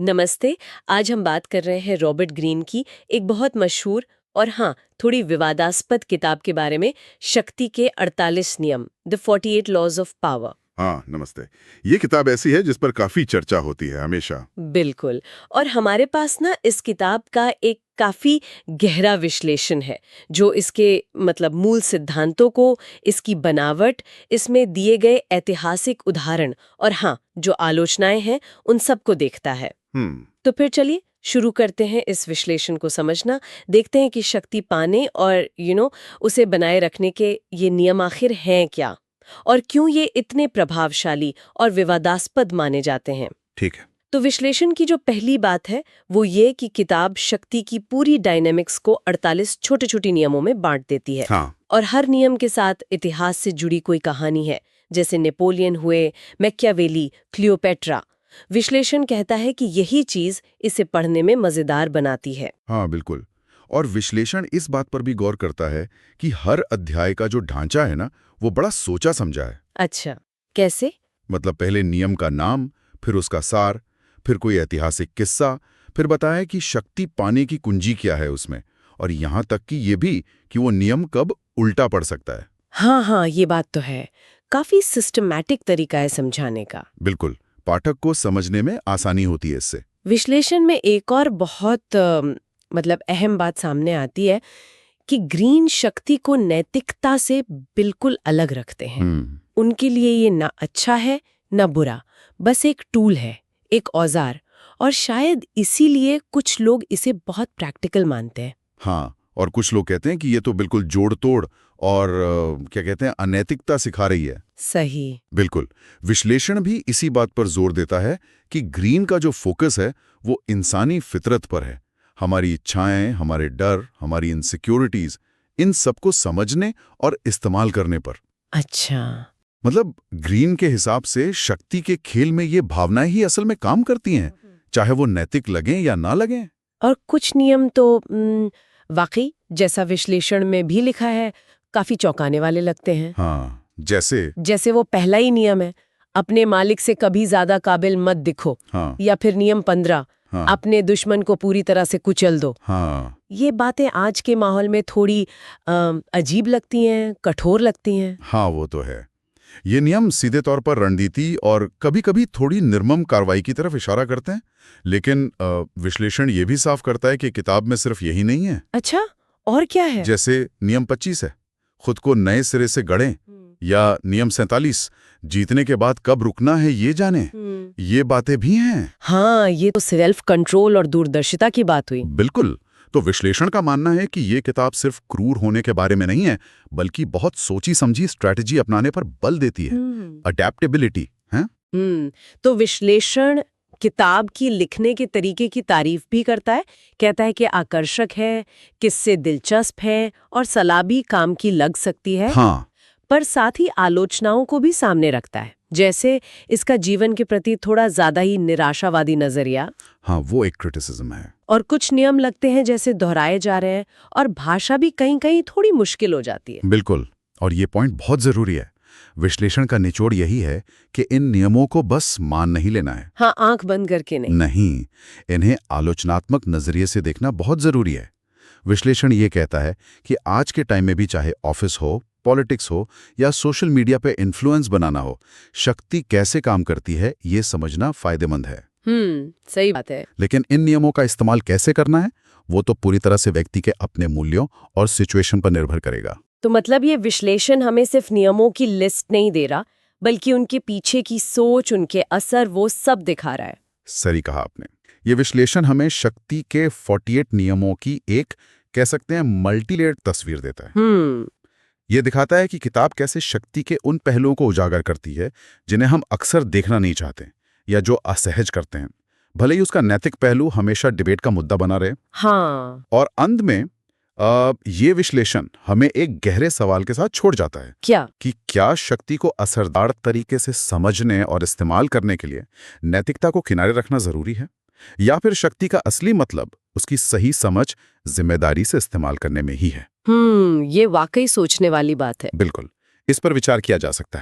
नमस्ते। आज हम बात कर रहे हैं रॉबर्ट ग्रीन की एक बहुत मशहूर और हाँ, थोड़ी विवादास्पद किताब के बारे में, शक्ति के 48 नियम, द 48 लॉज ऑफ पावर। हाँ, नमस्ते। ये किताब ऐसी है जिस पर काफी चर्चा होती है हमेशा। बिल्कुल। और हमारे पास ना इस किताब का एक काफी गहरा विश्लेषण है, जो इसके मूल सिद्धांतों को, इसकी बनावट, इसमें दिए गए ऐतिहासिक उदाहरण और हाँ, जो आलोचनाएं हैं, उन सब को देखता है। तो फिर चलिए शुरू करते हैं इस विश्लेषण को समझना। देखते हैं कि शक्ति पाने और उसे बनाए रखने के ये नियम आखिर हैं क्या, और क्यों ये इतने प्रभावशाली और विवादास्पद माने जाते हैं। ठीक है। तो विश्लेषण की जो पहली बात है वो ये कि किताब शक्ति की पूरी डायनेमिक्स को 48 छोटे छोटे नियमों में बांट देती है। हाँ। और हर नियम के साथ इतिहास से जुड़ी कोई कहानी है, जैसे नेपोलियन हुए, मैकियावेली, क्लियोपेट्रा। विश्लेषण कहता है कि यही चीज इसे पढ़ने में मजेदार बनाती है। हाँ, बिल्कुल। और विश्लेषण इस बात पर भी गौर करता है कि हर अध्याय का जो ढांचा है ना, वो बड़ा सोचा समझा है। अच्छा, कैसे? पहले नियम का नाम, फिर उसका सार, फिर कोई ऐतिहासिक किस्सा, फिर बताया कि शक्ति पाने की कुंजी क्या है उसमें, और यहाँ तक कि ये भी कि वो नियम कब उल्टा पड़ सकता है। हाँ, ये बात तो है। काफी सिस्टमैटिक तरीका है समझाने का। बिल्कुल, पाठक को समझने में आसानी होती है इससे। विश्लेषण में एक और बहुत अहम बात सामने आती है कि ग्रीन शक्ति को नैतिकता से बिल्कुल अलग रखते हैं। उनके लिए ये ना अच्छा है ना बुरा, बस एक टूल है, एक औजार, और शायद इसीलिए कुछ लोग इसे बहुत प्रैक्टिकल मानते हैं। हाँ, और कुछ लोग कहते हैं कि ये तो बिल्कुल जोड़ तोड़ और क्या कहते हैं, अनैतिकता सिखा रही है। सही। बिल्कुल। विश्लेषण भी इसी बात पर जोर देता है कि ग्रीन का जो फोकस है वो इंसानी फितरत पर है। हमारी इच्छाएं, हमारे डर, हमारी इनसिक्योरिटीज, इन सबको समझने और इस्तेमाल करने पर। अच्छा। ग्रीन के हिसाब से शक्ति के खेल में ये भावनाएं ही असल में काम करती हैं, चाहे वो नैतिक लगें या ना लगें। और कुछ नियम तो वाकई, जैसा विश्लेषण में भी लिखा है, काफी चौंकाने वाले लगते हैं। हाँ, जैसे वो पहला ही नियम है, अपने मालिक से कभी ज्यादा काबिल मत दिखो। हाँ। या फिर नियम 15, हाँ। अपने दुश्मन को पूरी तरह से कुचल दो। हाँ। ये बातें आज के माहौल में थोड़ी अजीब लगती हैं, कठोर लगती हैं। हाँ, वो तो है। ये नियम सीधे तौर पर रणनीति और कभी-कभी थोड़ी निर्मम कार्रवाई की तरफ इशारा करते हैं, लेकिन विश्लेषण ये भी साफ करता है कि किताब में सिर्फ यही नहीं है। अच्छा, और क्या है? जैसे नियम 25 है, खुद को नए सिरे से गढ़ें, या नियम 47, जीतने के बाद कब रुकना है ये जाने। ये बातें भी हैं। हाँ, ये तो सेल्फ कंट्रोल और दूरदर्शिता की बात हुई। बिल्कुल। तो विश्लेषण का मानना है कि ये किताब सिर्फ क्रूर होने के बारे में नहीं है, बल्कि बहुत सोची समझी स्ट्रैटेजी अपनाने पर बल देती है। अडैप्टेबिलिटी है। तो विश्लेषण किताब की लिखने के तरीके की तारीफ भी करता है, कहता है कि आकर्षक है, किससे दिलचस्प है और सलाबी काम की लग सकती है। हाँ। पर साथ ही आलोचनाओं को भी सामने रखता है, जैसे इसका जीवन के प्रति थोड़ा ज्यादा ही निराशावादी नजरिया। हाँ, वो एक क्रिटिसिज्म है। और कुछ नियम लगते हैं जैसे दोहराए जा रहे हैं, और भाषा भी कहीं कहीं थोड़ी मुश्किल हो जाती है। बिल्कुल, और ये पॉइंट बहुत जरूरी है। विश्लेषण का निचोड़ यही है कि इन नियमों को बस मान नहीं लेना है। हाँ, आंख बंद करके नहीं, इन्हें आलोचनात्मक नजरिए से देखना बहुत जरूरी है। विश्लेषण ये कहता है कि आज के टाइम में भी, चाहे ऑफिस हो, पॉलिटिक्स हो या सोशल मीडिया पे इन्फ्लुएंस बनाना हो, शक्ति कैसे काम करती है ये समझना फायदेमंद है। सही बात है। लेकिन इन नियमों का इस्तेमाल कैसे करना है, वो तो पूरी तरह से व्यक्ति के अपने मूल्यों और सिचुएशन पर निर्भर करेगा। तो ये विश्लेषण हमें सिर्फ नियमों की लिस्ट नहीं दे रहा, बल्कि उनके पीछे की सोच, उनके असर, वो सब दिखा रहा है। सही कहा आपने। ये विश्लेषण हमें शक्ति के 48 नियमों की एक, कह सकते हैं, मल्टीलेयर्ड तस्वीर देता है। ये दिखाता है कि किताब कैसे शक्ति के उन पहलुओं को उजागर करती है जिन्हें हम अक्सर देखना नहीं चाहते या जो असहज करते हैं, भले ही उसका नैतिक पहलू हमेशा डिबेट का मुद्दा बना रहे। हाँ। और अंत में ये विश्लेषण हमें एक गहरे सवाल के साथ छोड़ जाता है। क्या? कि क्या शक्ति को असरदार तरीके से समझने और इस्तेमाल करने के लिए नैतिकता को किनारे रखना जरूरी है, या फिर शक्ति का असली मतलब उसकी सही समझ, जिम्मेदारी से इस्तेमाल करने में ही है। ये वाकई सोचने वाली बात है। बिल्कुल, इस पर विचार किया जा सकता है।